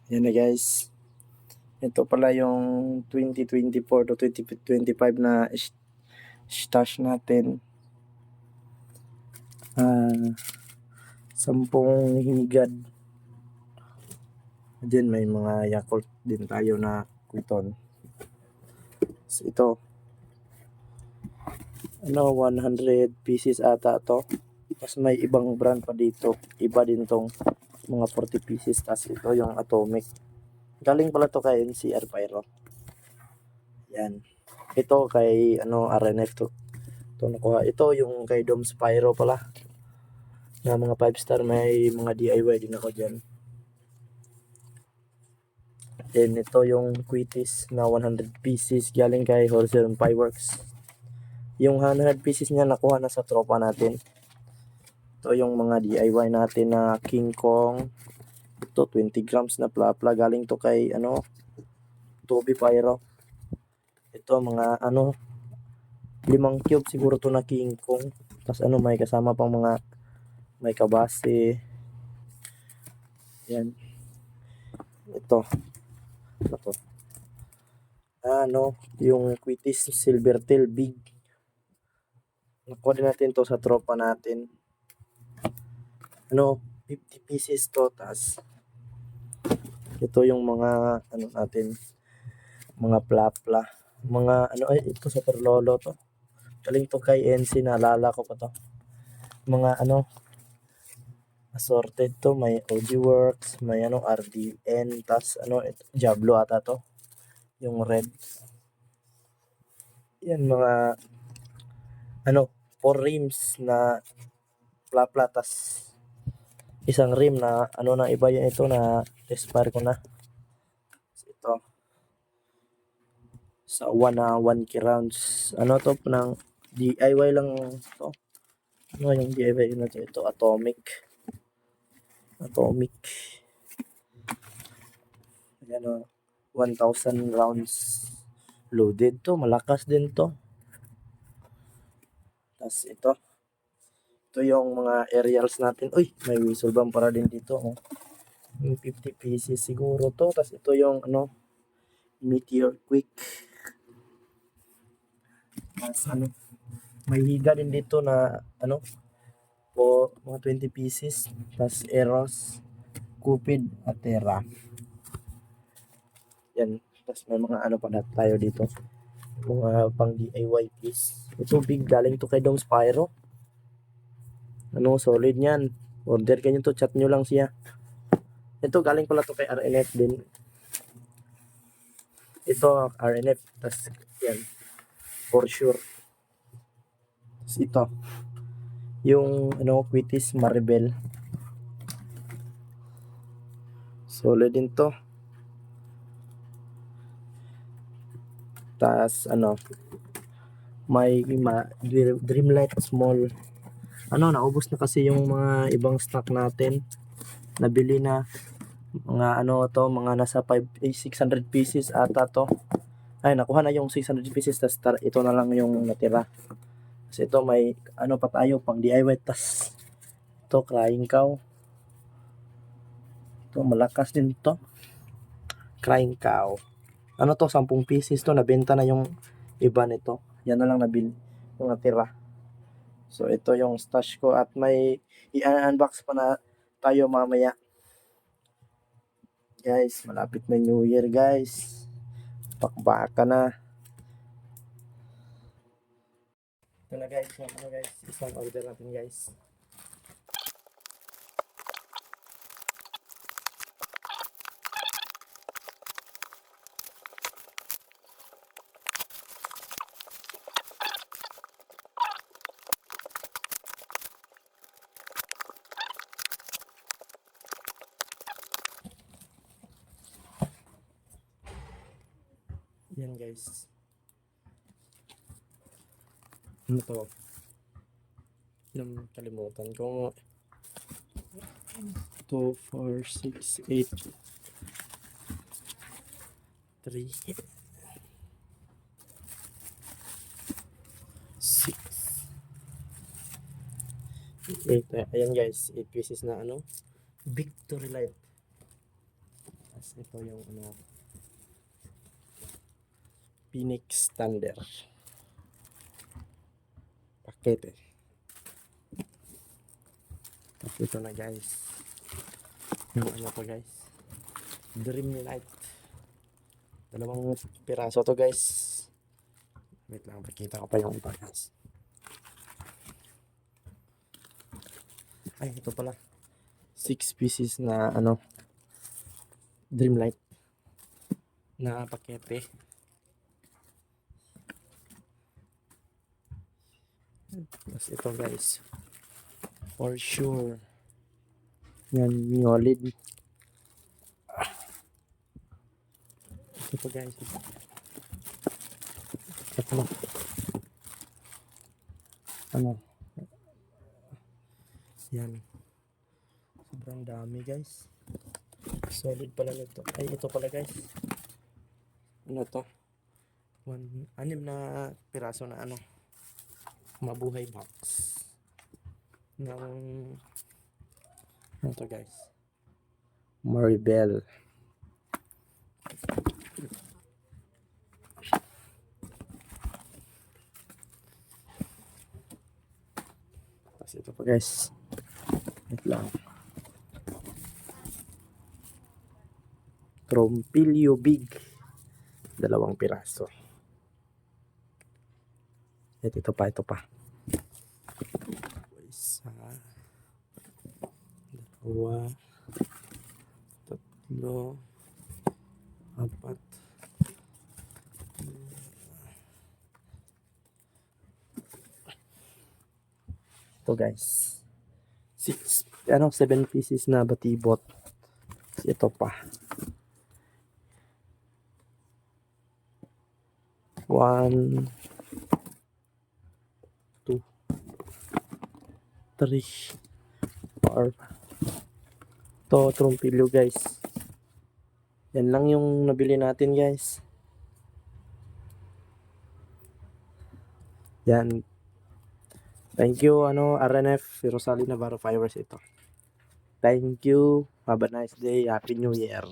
Yan na guys. Ito pala yung 2024 to 2025 na stash natin. 10 higad. Diyan may mga Yakult din tayo na kuiton. So, ito. 100 pieces ata to. Tapos may ibang brand pa dito. Iba din tong mga 40 pieces. Tapos ito yung Atomic. Galing pala to kay NCR Pyro. Yan. Ito kay RNF to. Ito nakuha. Ito yung kay Dom Spyro pala. Na mga 5 star, may mga DIY din ako dyan. Then ito yung Quitis na 100 pieces galing kay Wholesale Fireworks. Yung 100 pieces niya nakuha na sa tropa natin. Ito yung mga DIY natin na King Kong. Ito 20 grams na plapla galing to kay Toby Pyro. Ito mga 5 cube siguro to na King Kong. Tapos may kasama pang mga may kabase. Yan. Ito yung Quitis Silvertail Big. Nakuha din natin to sa tropa natin. 50 pieces to. Tas ito yung mga natin, mga plapla, mga ito super lolo to. Galing to kay NC, naalala ko pa to. Mga assorted to, may Audioworks, may RDN, tas Diablo ata to. Yung red. Yan mga 4 rims na plapla, tas isang rim na na iba yan, ito na expire ko na. Ito sa 1 rounds to ng DIY lang to. Yung DIY na to, ito Atomic. Ayan 1,000 rounds loaded to, malakas din to. Tas ito yung mga aerials natin. Uy, may whistle bomb para din dito. Yung 50 pieces siguro to. Tas ito yung Meteor Quick. Tas may higa din dito na po mga 20 pieces. Tas Eros, Cupid, at Terra. Yan. Tas may mga pa tayo dito. Mga pang DIY piece. Ito big, galing to kay Dom Spyro. Solid yan. Order kanyo to, chat nyo lang siya. Ito galing pala to kay RNF din. Ito RNF. Tas yan, for sure. Tas ito yung Quitis Maribel. Solid din to. Tas may Dreamlight Small. Naubos na kasi yung mga ibang stock natin. Nabili na mga mga nasa 600 pieces ata to. Ay, nakuha na yung 600 pieces, tas ito na lang yung natira. Kasi ito may pa tayo pang DIY. Tas ito Crying Cow. Ito malakas din to. Crying Cow. 10 pieces to, nabenta na yung iba nito. Yan na lang nabili yung natira. So ito yung stash ko, at may i-unbox pa na tayo mamaya. Guys, malapit na New Year guys. Pakbaka na. Ito na guys, isang order natin guys. Yan guys. Ano to? Kalimutan ko. 2, 4, 6, 8, 3, 6, 8. Ayan guys, 8 pieces na Victory Light. Tapos ito yung ano, Phoenix Thunder. Pakete. Tapos ito na guys. Yung ano to guys. Dreamlight. Dalawang piraso to guys. Wait lang, pakita ko pa yung iba guys. Ay, ito pala. 6 pieces na ano, Dreamlight na pakete. Tapos ito guys, for sure, yan, Miyolid. Ito guys, ito na, ano, yan, sobrang dami guys, solid pala nito. Ay, ito pala guys, ano to, 6 na piraso na ano, mabuhay box ng ano to guys, Maribel. Tapos ito pa guys, wait lang, Trompilio Big, 2 piraso. At ito pa, isa, 2, 3, 4. Ito guys, 7 pieces na batibot. Ito pa, 1, 2, 3, 4. Ito, Trompilyo guys. Yan lang yung nabili natin guys. Yan. Thank you, RNF, Rosali Navarro Fibers ito. Thank you. Have a nice day. Happy New Year.